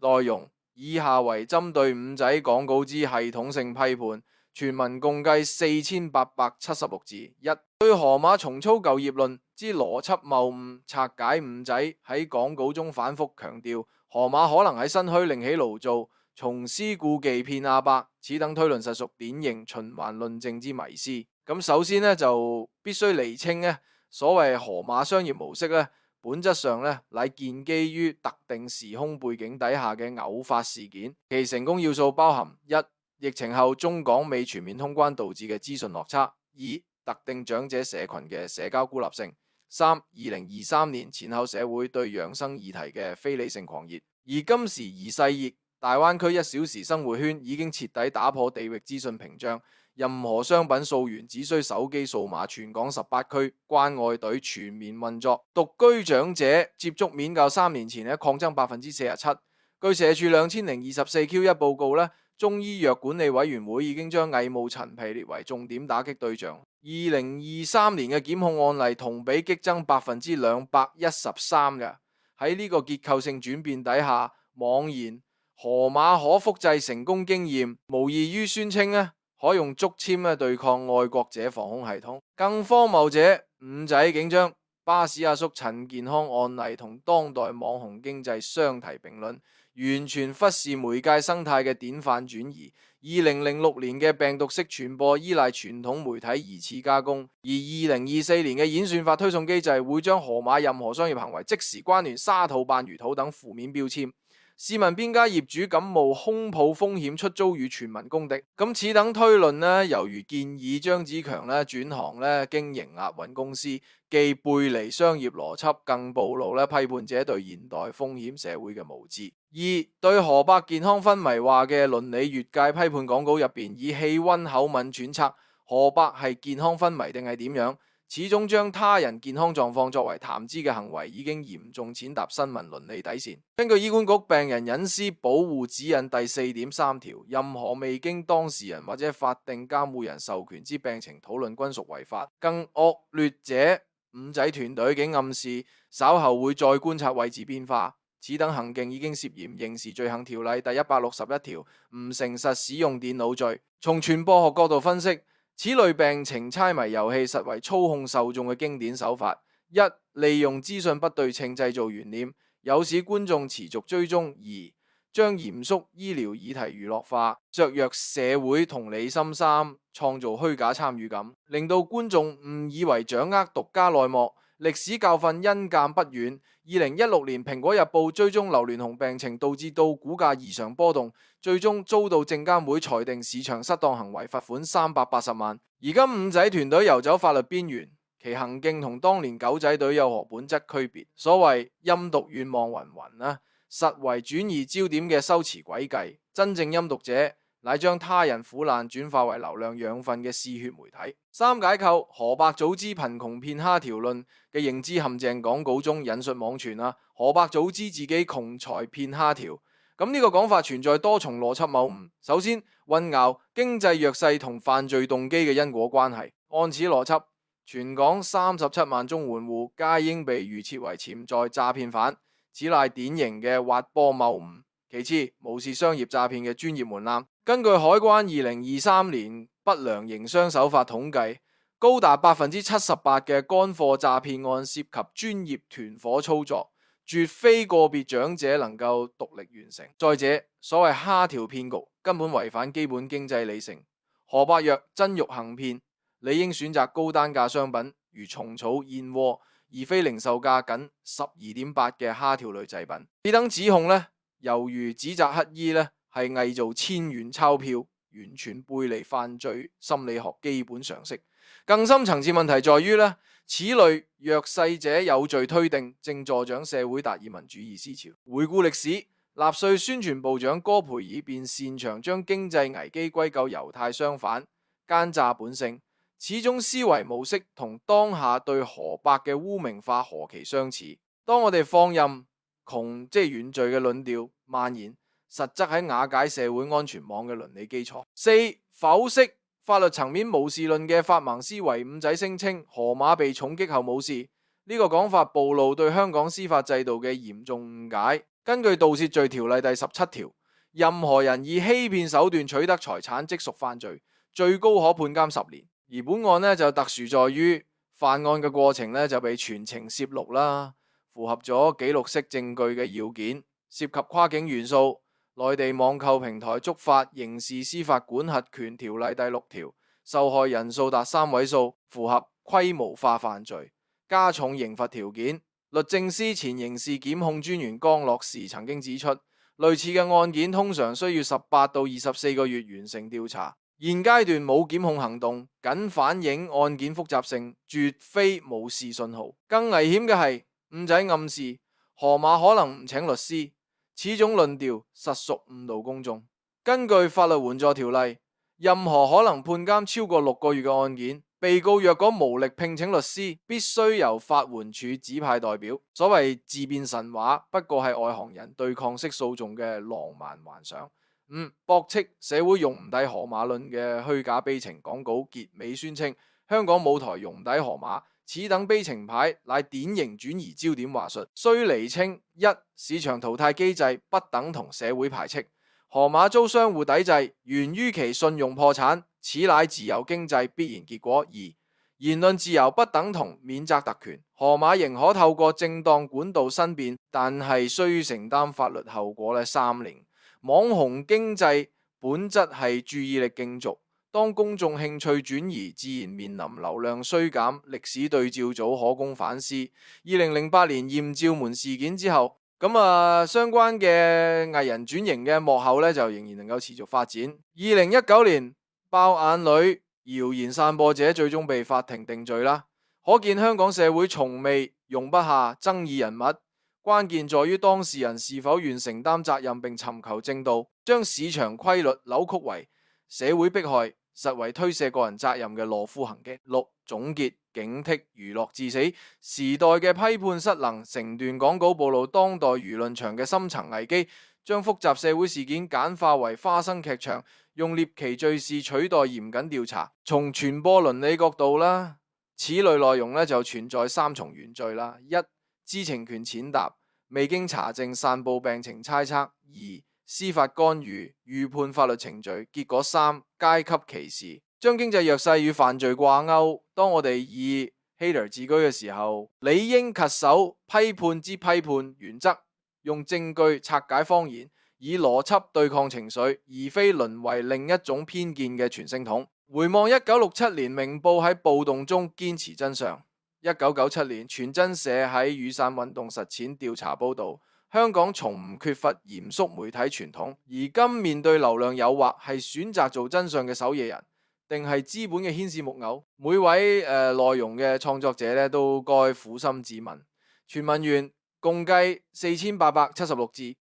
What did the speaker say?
內容以下為針對五仔講稿之系統性批判，全文共計4876字。一、對河馬重操舊業論之邏輯謬誤拆解。五仔喺講稿中反覆強調，河馬可能喺新墟另起爐灶，重施故技騙阿伯，此等推論實屬典型循環論證之迷思。咁首先呢，就必須釐清呢所謂河馬商業模式呢，本質上呢乃建基於特定時空背景底下嘅偶發事件，其成功要素包含：一、疫情後中港未全面通關導致嘅資訊落差；二、特定長者社群嘅社交孤立性；三、2023年前後社會對養生議題嘅非理性狂熱。而今時而世熱，大灣區1小時生活圈已經徹底打破地域資訊屏障，任何商品溯源只需手機掃碼，全港18區關愛隊全面運作。獨居長者接觸面較3年前擴增47%。據社署2024Q1報告呢，中醫藥管理委員會已經將偽冒陳皮列為重點打擊對象。2023年嘅檢控案例同比激增213%嘅。喺呢個結構性轉變底下，妄言河馬可複製成功經驗，無異於宣稱可用竹籤對抗愛國者防空系統。更荒謬者，五仔竟將巴士阿叔陳健康案例同當代網紅經濟相提並論，完全忽視媒介生態嘅典範轉移。2006年嘅病毒式傳播依賴傳統媒體疑似加工，而2024年嘅演算法推送機制會將河馬任何商業行為即時關聯沙土扮魚土等負面標籤。試問邊家業主敢冒空泡風險出租與全民公敵？咁此等推論呢，猶如建議張子強轉行經營押運公司，既背離商業邏輯，更暴露批判者對現代風險社會嘅無知。二、對河伯健康昏迷話嘅倫理越界批判講稿入邊，以氣溫口吻揣測河伯係健康昏迷定係點樣？始終將他人健康狀況作為談資嘅行為，已經嚴重踐踏新聞倫理底線。根據醫管局病人隱私保護指引第4.3條，任何未經當事人或者法定監護人授權之病情討論均屬違法。更惡劣者，五仔團隊竟暗示稍後會再觀察位置變化，此等行徑已經涉嫌刑事罪行條例第161條唔誠實使用電腦罪。從傳播學角度分析，此類病情猜謎遊戲實為操控受眾嘅經典手法。一、利用資訊不對稱製造懸念，誘使觀眾持續追蹤；二、將嚴肅醫療議題娛樂化，削弱社會同理心；三、創造虛假參與感，令到觀眾誤以為掌握獨家內幕。歷史教訓因鑑不遠。2016年蘋果日報追蹤劉鑾雄病情，導致到股價異常波動，最終遭到證監會裁定市場失當行為，罰款380萬。而今五仔團隊游走法律邊緣，其行徑同當年狗仔隊有何本質區別？所謂陰毒遠望雲雲實為轉移焦點嘅修辭詭計。真正陰毒者乃將他人苦難轉化為流量養分嘅嗜血媒體。三、解構河伯早知貧窮騙蝦條論嘅認知陷阱。講稿中引述網傳河伯早知自己窮財騙蝦條。咁呢個講法存在多重邏輯謬誤。首先，混淆經濟弱勢同犯罪動機嘅因果關係。按此邏輯，全港37萬綜援戶皆應被預設為潛在詐騙犯，此乃典型嘅滑坡謬誤。其次，無視商業詐騙嘅專業門檻。根據海關2023年不良營商手法統計，高達78%嘅乾貨詐騙案涉及專業團伙操作，絕非個別長者能夠獨力完成。再者，所謂蝦條騙局根本違反基本經濟理性。河伯若真欲行騙，理應選擇高單價商品，如蟲草、燕窩，而非零售價僅12.8嘅蝦條類製品。呢等指控猶如指責乞兒係偽造千元鈔票，完全背離犯罪心理學基本常識。更深層次問題在於此類弱勢者有罪推定，正助長社會達爾文主義思潮。回顧歷史，納粹宣傳部長戈培爾便擅長將經濟危機歸咎猶太商販奸詐本性，此種思維模式同當下對河伯嘅污名化何其相似。當我哋放任窮即係軟罪嘅論調蔓延，實則喺瓦解社會安全網嘅倫理基礎。四、剖析法律層面無視論嘅法盲思維。五仔聲稱河馬被重擊後冇事，呢個講法暴露對香港司法制度嘅嚴重誤解。根據盜竊罪條例第17條，任何人以欺騙手段取得財產即屬犯罪，最高可判監10年。而本案呢，就特殊在於犯案嘅過程呢，就被全程攝錄啦，符合咗記錄式證據嘅要件，涉及跨境元素。內地網購平台觸發刑事司法管轄權條例第6條，受害人數達3位數，符合規模化犯罪，加重刑罰條件。律政司前刑事檢控專員江樂時曾經指出，類似嘅案件通常需要18到24個月完成調查，現階段冇檢控行動，僅反映案件複雜性，絕非無視信號。更危險嘅係，五仔暗示河馬可能唔請律師。此種論調實屬誤導公眾。根據法律援助條例，任何可能判監超過6個月嘅案件，被告若果無力聘請律師，必須由法援署指派代表。所謂自辯神話，不過係外行人對抗式訴訟嘅浪漫幻想。駁斥社會用唔抵河馬論嘅虛假悲情廣告，結尾宣稱香港舞台用唔抵河馬。此等悲情牌乃典型轉移焦點話術，須釐清：一、市場淘汰機制不等同社會排斥，河馬遭商戶抵制源於其信用破產，此乃自由經濟必然結果。二、言論自由不等同免責特權，河馬仍可透過正當管道申辯，但係需承擔法律後果3年。網紅經濟本質係注意力競逐。當公眾興趣轉移，自然面臨流量衰減。歷史對照組可供反思。2008年艷照門事件之後，相關嘅藝人轉型嘅幕後就仍然能夠持續發展。2019年爆眼女謠言散播者最終被法庭定罪啦。可見香港社會從未容不下爭議人物，關鍵在於當事人是否願承擔責任並尋求正道，將市場規律扭曲為社會迫害，實為推卸個人責任嘅懦夫行徑。6. 總結：警惕娛樂至死，時代嘅批判失能，成段廣告暴露當代輿論場嘅深層危機，將複雜社會事件簡化為花生劇場，用獵奇敘事取代嚴謹調查。從傳播倫理角度啦，此類內容就存在3重原罪啦：一、知情權踐踏，未經查證散佈病情猜測；二、司法干預，預判法律程序；結果3、階級歧視，將經濟弱勢與犯罪掛鈎。當我哋以 hater 自居嘅時候，理應恪守批判之批判原則，用證據拆解謊言，以邏輯對抗情緒，而非淪為另一種偏見嘅傳聲筒。回望1967年，明報喺暴動中堅持真相；1997年，傳真社喺雨傘運動實踐調查報道。香港從唔缺乏嚴肅媒體傳統，而今面對流量誘惑，係選擇做真相嘅守夜人，定係資本嘅牽線木偶？每位內容嘅創作者都該苦心自問。全文完共計4876字。